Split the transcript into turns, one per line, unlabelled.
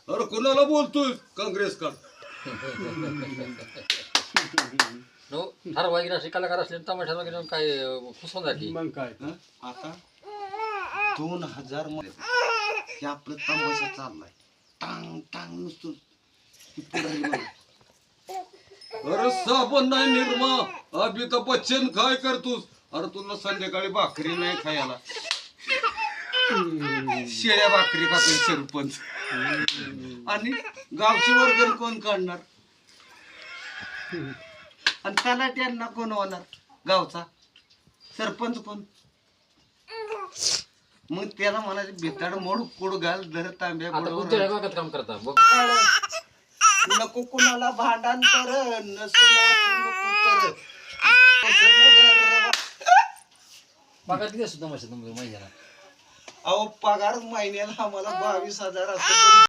अरे कोणाला बोलतोय काँग्रेस का
नो ठरवा गेला असे कलाकार असले तमाशा वगैरे काय खुसून जाते
मग काय
हं? आता 2000 मध्ये हे आपलं तमाशा चाललाय टांग टांग नुसतं ती पुढारी बघा.
अरे साबण नाही निर्मा अमिताभ बच्चन काय करतोस अरे तुला संध्याकाळी भाकरी नाही खायला शेळ्या भाकरी खातोय सरपंच
आणि गावची वर्गण कोण काढणार आणि तलाट्यांना कोण होणार गावचा सरपंच कोण मग त्याला म्हणायचं भिताड मोड कुड घाल धर तांब्या
आता
बरोबर
कोणत्या भागात काम करता बघ
नको कुणाला भांडण कर नसू
भागात किती असतो तमाशा तुमच्या महिन्याला
अहो पगार महिन्याला आम्हाला 22,000 असतो